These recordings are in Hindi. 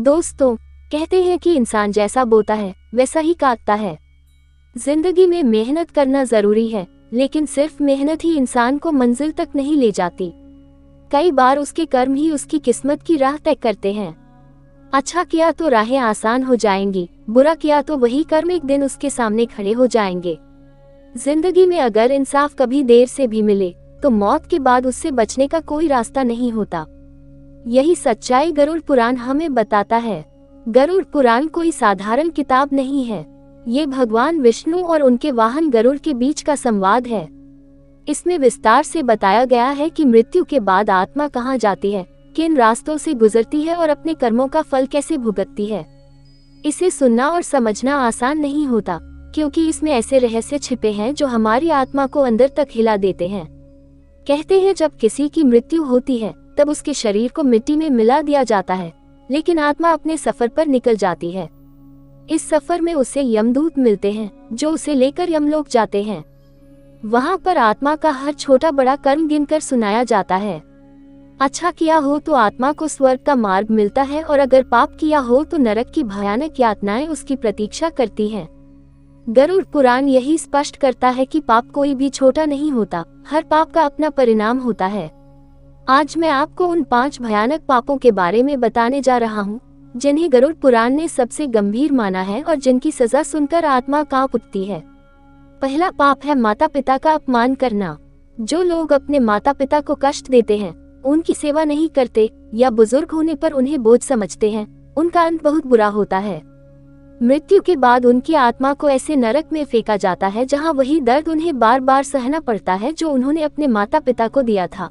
दोस्तों, कहते हैं कि इंसान जैसा बोता है वैसा ही काटता है। जिंदगी में मेहनत करना जरूरी है, लेकिन सिर्फ मेहनत ही इंसान को मंजिल तक नहीं ले जाती। कई बार उसके कर्म ही उसकी किस्मत की राह तय करते हैं। अच्छा किया तो राहें आसान हो जाएंगी, बुरा किया तो वही कर्म एक दिन उसके सामने खड़े हो जाएंगे। जिंदगी में अगर इंसाफ कभी देर से भी मिले तो मौत के बाद उससे बचने का कोई रास्ता नहीं होता। यही सच्चाई गरुड़ पुराण हमें बताता है। गरुड़ पुराण कोई साधारण किताब नहीं है, ये भगवान विष्णु और उनके वाहन गरुड़ के बीच का संवाद है। इसमें विस्तार से बताया गया है कि मृत्यु के बाद आत्मा कहाँ जाती है, किन रास्तों से गुजरती है और अपने कर्मों का फल कैसे भुगतती है। इसे सुनना और समझना आसान नहीं होता, क्योंकि इसमें ऐसे रहस्य छिपे हैं जो हमारी आत्मा को अंदर तक हिला देते हैं। कहते हैं जब किसी की मृत्यु होती है तब उसके शरीर को मिट्टी में मिला दिया जाता है, लेकिन आत्मा अपने सफर पर निकल जाती है। इस सफर में उसे यमदूत मिलते हैं जो उसे लेकर यमलोक जाते हैं। वहां पर आत्मा का हर छोटा बड़ा कर्म गिनकर सुनाया जाता है। अच्छा किया हो तो आत्मा को स्वर्ग का मार्ग मिलता है, और अगर पाप किया हो तो नरक की भयानक यातनाएं उसकी प्रतीक्षा करती हैं। गरुड़ पुराण यही स्पष्ट करता है कि पाप कोई भी छोटा नहीं होता, हर पाप का अपना परिणाम होता है। आज मैं आपको उन 5 भयानक पापों के बारे में बताने जा रहा हूँ, जिन्हें गरुड़ पुराण ने सबसे गंभीर माना है और जिनकी सजा सुनकर आत्मा कांप उठती है। पहला पाप है माता पिता का अपमान करना। जो लोग अपने माता पिता को कष्ट देते हैं, उनकी सेवा नहीं करते या बुजुर्ग होने पर उन्हें बोझ समझते हैं, उनका अंत बहुत बुरा होता है। मृत्यु के बाद उनकी आत्मा को ऐसे नरक में फेंका जाता है जहाँ वही दर्द उन्हें बार बार सहना पड़ता है जो उन्होंने अपने माता पिता को दिया था।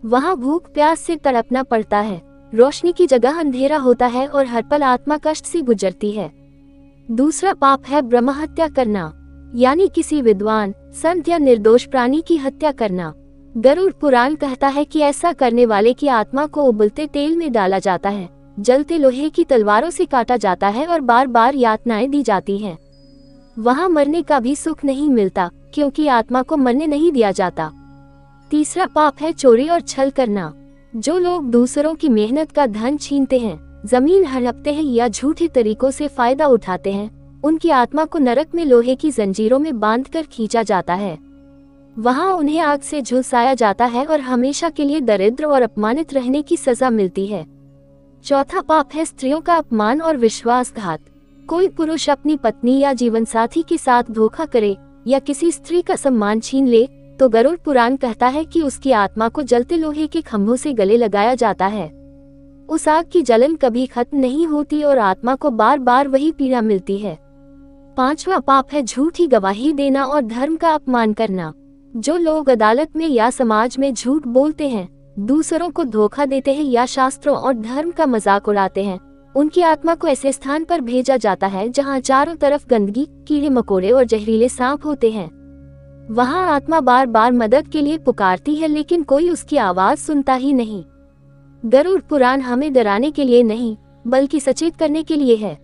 वहाँ भूख प्यास से तड़पना पड़ता है, रोशनी की जगह अंधेरा होता है और हर पल आत्मा कष्ट से गुजरती है। दूसरा पाप है ब्रह्म हत्या करना, यानी किसी विद्वान, संत या निर्दोष प्राणी की हत्या करना। गरुड़ पुराण कहता है कि ऐसा करने वाले की आत्मा को उबलते तेल में डाला जाता है, जलते लोहे की तलवारों से काटा जाता है और बार बार यातनाएं दी जाती हैं। वहाँ मरने का भी सुख नहीं मिलता, क्योंकि आत्मा को मरने नहीं दिया जाता। तीसरा पाप है चोरी और छल करना। जो लोग दूसरों की मेहनत का धन छीनते हैं, जमीन हड़पते हैं या झूठे तरीकों से फायदा उठाते हैं, उनकी आत्मा को नरक में लोहे की जंजीरों में बांधकर खींचा जाता है। वहाँ उन्हें आग से झुलसाया जाता है और हमेशा के लिए दरिद्र और अपमानित रहने की सजा मिलती है। चौथा पाप है स्त्रियों का अपमान और विश्वासघात। कोई पुरुष अपनी पत्नी या जीवन साथी के साथ धोखा करे या किसी स्त्री का सम्मान छीन ले तो गरुड़ पुराण कहता है कि उसकी आत्मा को जलते लोहे के खंभों से गले लगाया जाता है। उस आग की जलन कभी खत्म नहीं होती और आत्मा को बार बार वही पीड़ा मिलती है। पांचवा पाप है झूठी गवाही देना और धर्म का अपमान करना। जो लोग अदालत में या समाज में झूठ बोलते हैं, दूसरों को धोखा देते हैं या शास्त्रों और धर्म का मजाक उड़ाते हैं, उनकी आत्मा को ऐसे स्थान पर भेजा जाता है जहां चारों तरफ गंदगी, कीड़े मकोड़े और जहरीले सांप होते हैं। वहां आत्मा बार बार मदद के लिए पुकारती है, लेकिन कोई उसकी आवाज सुनता ही नहीं। गरुड़ पुराण हमें डराने के लिए नहीं, बल्कि सचेत करने के लिए है।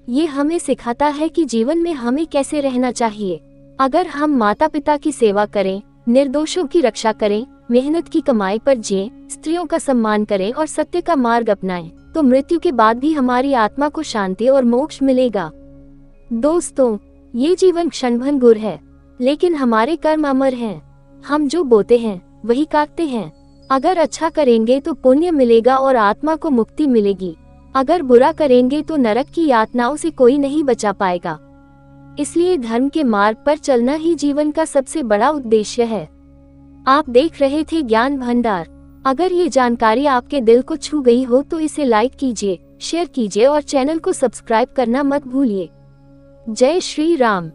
ये हमें सिखाता है कि जीवन में हमें कैसे रहना चाहिए। अगर हम माता पिता की सेवा करें, निर्दोषों की रक्षा करें, मेहनत की कमाई पर जिएं, स्त्रियों का सम्मान करें और सत्य का मार्ग अपनाएं, तो मृत्यु के बाद भी हमारी आत्मा को शांति और मोक्ष मिलेगा। दोस्तों, ये जीवन क्षणभंगुर है, लेकिन हमारे कर्म अमर हैं। हम जो बोते हैं वही काटते हैं। अगर अच्छा करेंगे तो पुण्य मिलेगा और आत्मा को मुक्ति मिलेगी। अगर बुरा करेंगे तो नरक की यातनाओं से कोई नहीं बचा पाएगा। इसलिए धर्म के मार्ग पर चलना ही जीवन का सबसे बड़ा उद्देश्य है। आप देख रहे थे ज्ञान भंडार। अगर ये जानकारी आपके दिल को छू गई हो तो इसे लाइक कीजिए, शेयर कीजिए और चैनल को सब्सक्राइब करना मत भूलिए। जय श्री राम।